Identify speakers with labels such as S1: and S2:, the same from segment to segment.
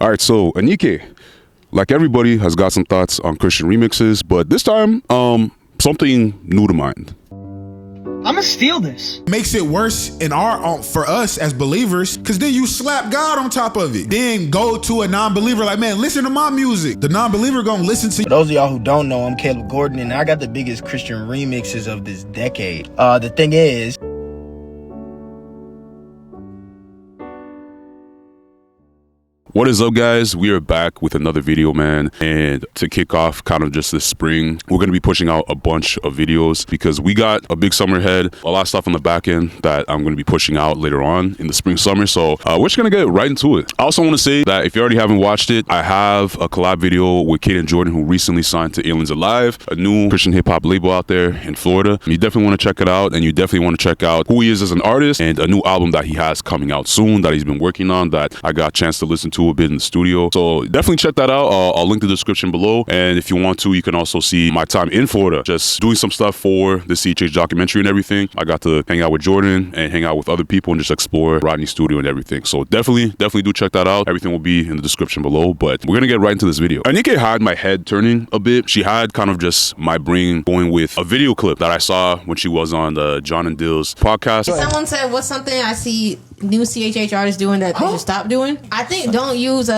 S1: All right, so Anike, like everybody, has got some thoughts on Christian remixes, but this time, something new to mind.
S2: I'ma steal this.
S3: Makes it worse for us as believers, because then you slap God on top of it. Then go to a non-believer like, man, listen to my music. The non-believer gonna listen to you.
S4: For those of y'all who don't know, I'm Caleb Gordon, and I got the biggest Christian remixes of this decade. The thing is,
S1: What is up, guys? We are back with another video, man. And to kick off kind of just this spring, we're going to be pushing out a bunch of videos because we got a big summer ahead, a lot of stuff on the back end that I'm going to be pushing out later on in the spring summer. So we're just going to get right into it. I also want to say that if you already haven't watched it, I have a collab video with Kate and Jordan, who recently signed to Aliens Alive, a new Christian hip hop label out there in Florida. You definitely want to check it out, and you definitely want to check out who he is as an artist and a new album that he has coming out soon that he's been working on that I got a chance to listen to a bit in the studio. So definitely check that out. I'll link the description below, and if you want to, you can also see my time in Florida just doing some stuff for the CHH documentary and everything. I got to hang out with Jordan and hang out with other people and just explore Rodney's studio and everything. So definitely do check that out. Everything will be in the description below, but we're gonna get right into this video. Anike had my head turning a bit. She had kind of just my brain going with a video clip that I saw when she was on the John and Dill's podcast.
S5: Someone said, what's something I see new CHH artists doing that they should stop doing? I think don't use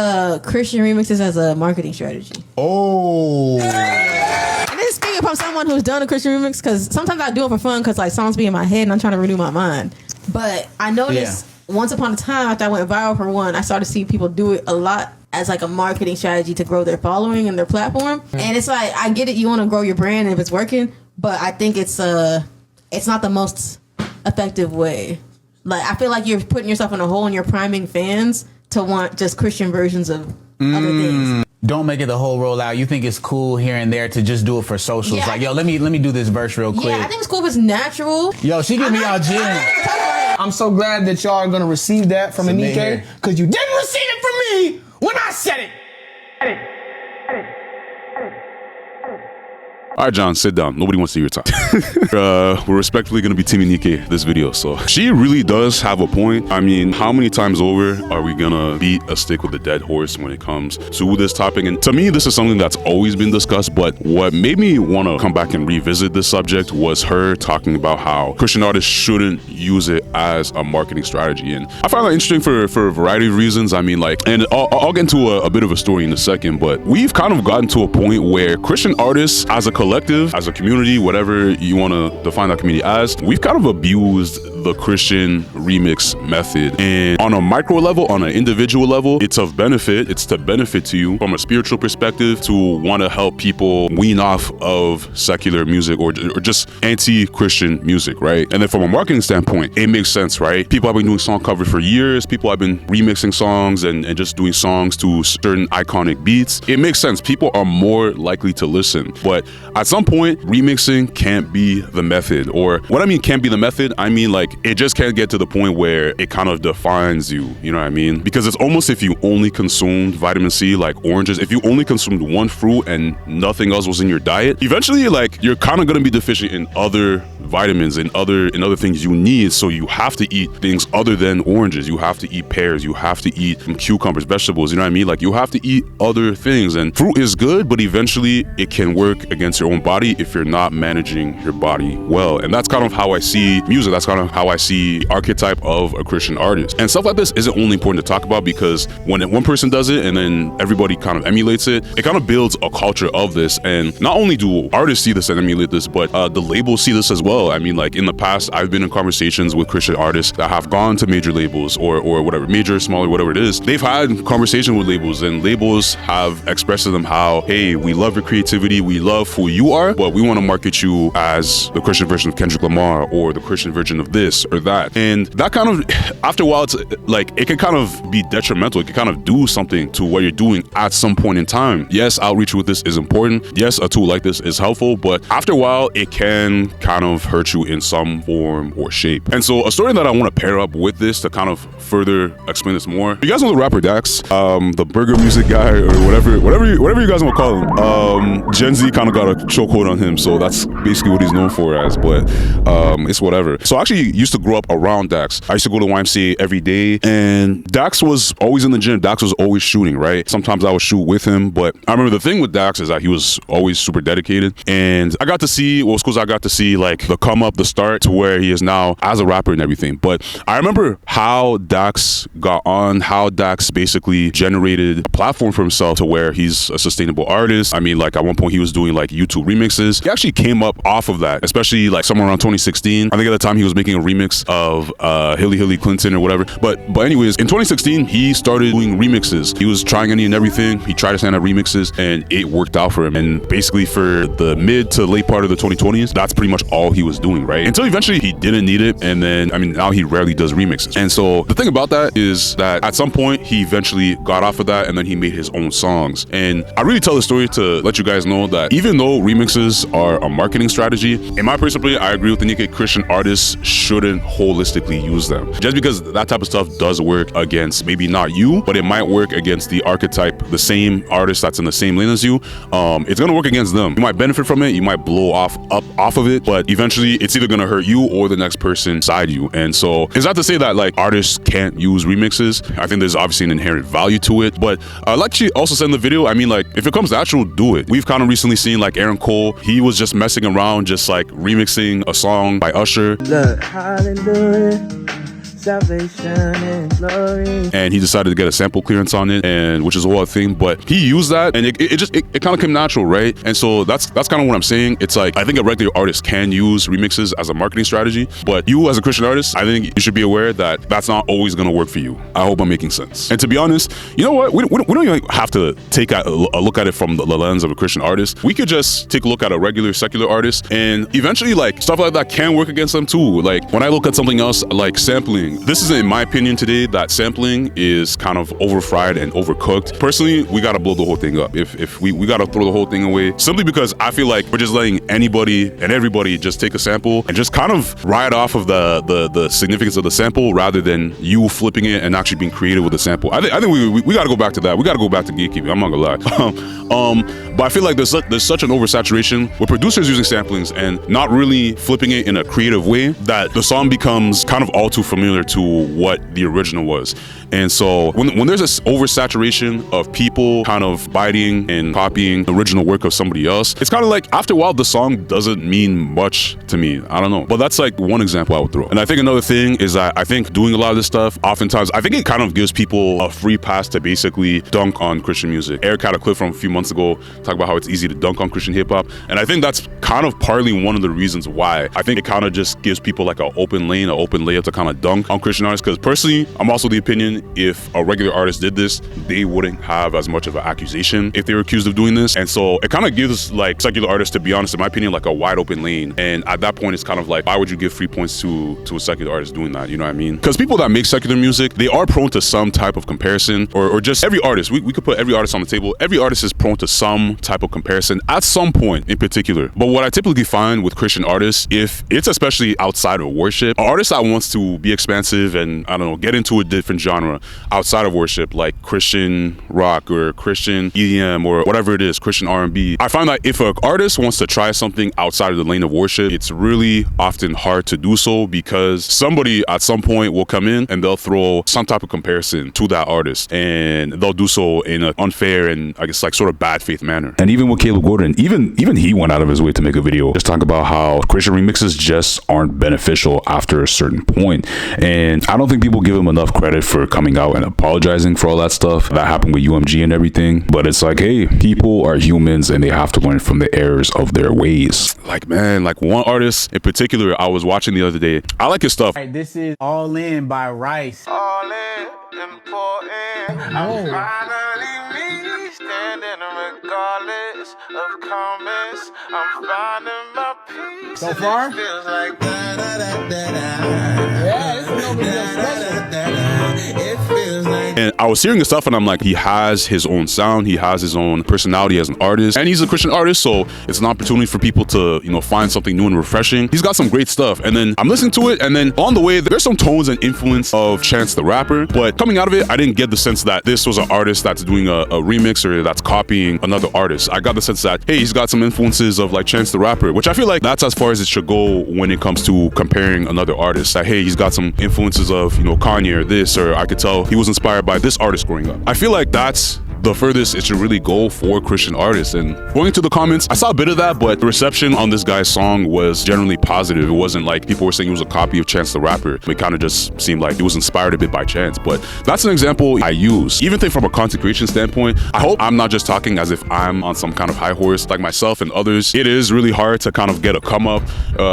S5: Christian remixes as a marketing strategy.
S3: Oh.
S5: And this is speaking from someone who's done a Christian remix, because sometimes I do it for fun because like songs be in my head and I'm trying to renew my mind. But I noticed once upon a time, after I went viral for one, I started to see people do it a lot as like a marketing strategy to grow their following and their platform. And it's like, I get it, you want to grow your brand if it's working, but I think it's not the most effective way. Like, I feel like you're putting yourself in a hole and you're priming fans to want just Christian versions of other things.
S6: Don't make it the whole rollout. You think it's cool here and there to just do it for socials.
S5: Yeah.
S6: Like, yo, let me do this verse real quick.
S5: Yeah, I think it's cool if it's natural.
S6: Yo, she give me all gym.
S2: I'm so glad that y'all are gonna receive that from Anike, because you didn't receive it from me when I said it.
S1: All right, John, sit down. Nobody wants to hear your talk. We're respectfully going to be Team Anike this video. So she really does have a point. I mean, how many times over are we going to beat a stick with a dead horse when it comes to this topic? And to me, this is something that's always been discussed. But what made me want to come back and revisit this subject was her talking about how Christian artists shouldn't use it as a marketing strategy. And I find that interesting for a variety of reasons. I mean, like, and I'll get into a bit of a story in a second, but we've kind of gotten to a point where Christian artists as a collective, as a community, whatever you want to define that community as, we've kind of abused the Christian remix method. And on a micro level, on an individual level, it's of benefit. It's to benefit to you from a spiritual perspective, to want to help people wean off of secular music or just anti-Christian music, right? And then from a marketing standpoint, it makes sense, right? People have been doing song covers for years. People have been remixing songs and just doing songs to certain iconic beats. It makes sense. People are more likely to listen. But at some point, remixing can't be the method. Or what I mean can't be the method, I mean like it just can't get to the point where it kind of defines you, you know what I mean? Because it's almost if you only consumed vitamin C, like oranges, if you only consumed one fruit and nothing else was in your diet, eventually like you're kind of going to be deficient in other vitamins and other things you need. So you have to eat things other than oranges. You have to eat pears, you have to eat cucumbers, vegetables, you know what I mean? Like you have to eat other things, and fruit is good, but eventually it can work against your own body if you're not managing your body well. And that's kind of how I see music. That's kind of how I see the archetype of a Christian artist. And stuff like this isn't only important to talk about because when one person does it and then everybody kind of emulates it, it kind of builds a culture of this. And not only do artists see this and emulate this, but the labels see this as well. I mean, like in the past, I've been in conversations with Christian artists that have gone to major labels or whatever, major, smaller, whatever it is. They've had conversations with labels, and labels have expressed to them how, hey, we love your creativity, we love who you are, but we want to market you as the Christian version of Kendrick Lamar or the Christian version of this or that. And that kind of, after a while, it's like, it can kind of be detrimental. It can kind of do something to what you're doing at some point in time. Yes, outreach with this is important. Yes, a tool like this is helpful, but after a while, it can kind of have hurt you in some form or shape. And so a story that I want to pair up with this to kind of further explain this more. You guys know the rapper Dax, the burger music guy or whatever you guys want to call him. Gen Z kind of got a chokehold on him, so that's basically what he's known for as, but it's whatever. So I actually used to grow up around Dax. I used to go to YMCA every day, and Dax was always in the gym. Dax was always shooting, right? Sometimes I would shoot with him, but I remember the thing with Dax is that he was always super dedicated, and I got to see, well, schools I got to see like the come up, the start to where he is now as a rapper and everything. But I remember how Dax got on, how Dax basically generated a platform for himself to where he's a sustainable artist. I mean, like at one point he was doing like YouTube remixes. He actually came up off of that, especially like somewhere around 2016. I think at the time he was making a remix of Hilly Clinton or whatever. But anyways, in 2016 he started doing remixes. He was trying any and everything. He tried to stand at remixes and it worked out for him. And basically for the mid to late part of the 2020s, that's pretty much all he was doing, right? Until eventually he didn't need it, and then I mean now he rarely does remixes. And so the thing about that is that at some point he eventually got off of that and then he made his own songs. And I really tell the story to let you guys know that even though remixes are a marketing strategy, in my personal opinion, I agree with the Nikkei, Christian artists shouldn't holistically use them. Just because that type of stuff does work against maybe not you, but it might work against the archetype, the same artist that's in the same lane as you. It's gonna work against them. You might benefit from it, you might blow off of it, but eventually it's either gonna hurt you or the next person beside you. And so it's not to say that like artists can't use remixes. I think there's obviously an inherent value to it, but like she also said in the video, I mean, like if it comes natural, do it. We've kind of recently seen like Aaron Cole, he was just messing around, just like remixing a song by Usher.
S7: Look, hallelujah. Salvation and glory.
S1: And he decided to get a sample clearance on it, and which is a whole other thing, but he used that and it kind of came natural, right? And so that's kind of what I'm saying. It's like I think a regular artist can use remixes as a marketing strategy, but you as a Christian artist, I think you should be aware that that's not always going to work for you. I hope I'm making sense. And to be honest, you know what? We don't even have to take a look at it from the lens of a Christian artist. We could just take a look at a regular secular artist, and eventually like stuff like that can work against them too. Like when I look at something else like sampling, this is in my opinion today that sampling is kind of overfried and overcooked. Personally, we gotta blow the whole thing up. If we gotta throw the whole thing away, simply because I feel like we're just letting anybody and everybody just take a sample and just kind of ride off of the significance of the sample rather than you flipping it and actually being creative with the sample. I think we gotta go back to that. We gotta go back to gatekeeping. I'm not gonna lie. But I feel like there's such an oversaturation with producers using samplings and not really flipping it in a creative way that the song becomes kind of all too familiar to what the original was. And so when there's this oversaturation of people kind of biting and copying the original work of somebody else, it's kind of like after a while the song doesn't mean much to me. I don't know. But that's like one example I would throw. And I think another thing is that I think doing a lot of this stuff, oftentimes, I think it kind of gives people a free pass to basically dunk on Christian music. Eric had a clip from a few months ago talk about how it's easy to dunk on Christian hip hop. And I think that's kind of partly one of the reasons why. I think it kind of just gives people like an open lane, an open layup to kind of dunk on Christian artists. Because personally, I'm also the opinion if a regular artist did this, they wouldn't have as much of an accusation if they were accused of doing this. And so it kind of gives like secular artists, to be honest, in my opinion, like a wide open lane. And at that point, it's kind of like, why would you give free points to a secular artist doing that? You know what I mean? Because people that make secular music, they are prone to some type of comparison, or just every artist. We could put every artist on the table. Every artist is prone to some type of comparison at some point in particular. But what I typically find with Christian artists, if it's especially outside of worship, an artist that wants to be expansive and I don't know, get into a different genre outside of worship, like Christian rock or Christian EDM or whatever it is, Christian R&B. I find that if an artist wants to try something outside of the lane of worship, it's really often hard to do so because somebody at some point will come in and they'll throw some type of comparison to that artist, and they'll do so in an unfair and I guess like sort of bad faith manner. And even with Caleb Gordon, even he went out of his way to make a video just talk about how Christian remixes just aren't beneficial after a certain point. And I don't think people give him enough credit for coming out and apologizing for all that stuff that happened with UMG and everything. But it's like, hey, people are humans and they have to learn from the errors of their ways. Like, man, like one artist in particular I was watching the other day, I like his stuff.
S6: All right, this is All In by Rice.
S7: All in, important. I'm finally me, standing regardless of comments. I'm finding my peace.
S2: So far?
S7: It feels like da-da-da-da-da.
S2: Yeah, this is no big deal special.
S7: It feels like
S1: And I was hearing his stuff and I'm like, he has his own sound, he has his own personality as an artist, and he's a Christian artist, so it's an opportunity for people to, you know, find something new and refreshing. He's got some great stuff. And then I'm listening to it, and then on the way, there's some tones and influence of Chance the Rapper, but coming out of it, I didn't get the sense that this was an artist that's doing a remix or that's copying another artist. I got the sense that, hey, he's got some influences of like Chance the Rapper, which I feel like that's as far as it should go when it comes to comparing another artist. That, hey, he's got some influences of, you know, Kanye or this, or I could tell he was inspired by this artist growing up. I feel like that's the furthest it should really go for Christian artists. And going to the comments, I saw a bit of that, but the reception on this guy's song was generally positive. It wasn't like people were saying it was a copy of Chance the Rapper. It kind of just seemed like it was inspired a bit by Chance. But that's an example I use. Even think from a content creation standpoint, I hope I'm not just talking as if I'm on some kind of high horse like myself and others. It is really hard to kind of get a come up,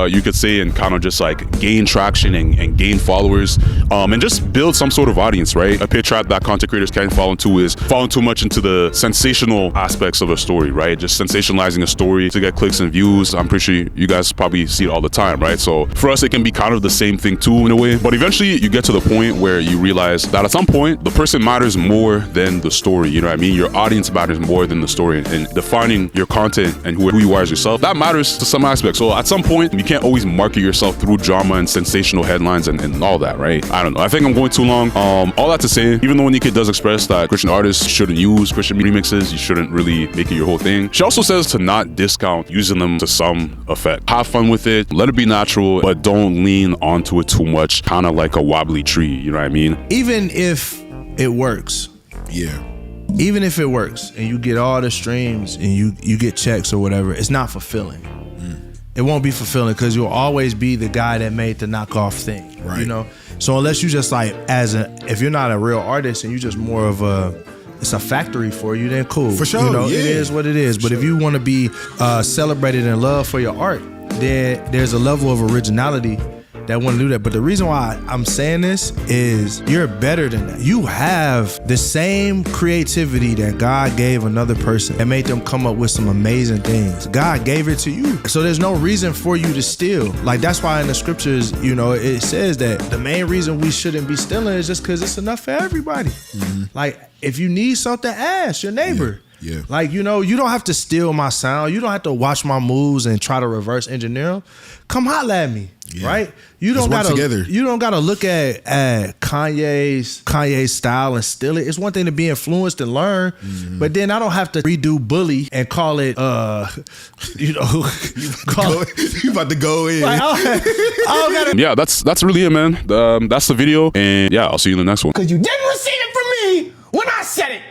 S1: you could say, and kind of just like gain traction and gain followers, and just build some sort of audience, right? A pit trap that content creators can't fall into is falling too much into the sensational aspects of a story, right? Just sensationalizing a story to get clicks and views. I'm pretty sure you guys probably see it all the time, right? So for us, it can be kind of the same thing too in a way, but eventually you get to the point where you realize that at some point, the person matters more than the story, you know what I mean? Your audience matters more than the story, and defining your content and who you are as yourself, that matters to some aspect. So at some point, you can't always market yourself through drama and sensational headlines and all that, right? I don't know. I think I'm going too long. All that to say, even though Nike does express that Christian artists shouldn't use Christian remixes, you shouldn't really make it your whole thing, she also says to not discount using them to some effect. Have fun with it, let it be natural, but don't lean onto it too much, kind of like a wobbly tree, you know what I mean?
S8: Even if it works, even if it works and you get all the streams and you get checks or whatever, it's not fulfilling. It won't be fulfilling because you'll always be the guy that made the knockoff thing, right? You know, so unless you just like, if you're not a real artist and you just more of it's a factory for you, then cool.
S3: For sure,
S8: you know, it is what it is. But if you want to be celebrated and loved for your art, then there's a level of originality that want to do that. But the reason why I'm saying this is you're better than that. You have the same creativity that God gave another person and made them come up with some amazing things. God gave it to you. So there's no reason for you to steal. Like, that's why in the scriptures, you know, it says that the main reason we shouldn't be stealing is just because it's enough for everybody. Like, if you need something, ask your neighbor.
S3: Yeah.
S8: Like, you know, you don't have to steal my sound. You don't have to watch my moves and try to reverse engineer them. Come holla at me, right? You don't gotta look at Kanye's style and steal it. It's one thing to be influenced and learn, but then I don't have to redo Bully and call it you
S3: about to go in.
S8: Like,
S1: Yeah, that's really it, man. That's the video, and yeah, I'll see you in the next one.
S2: Because you didn't receive it from me when I said it.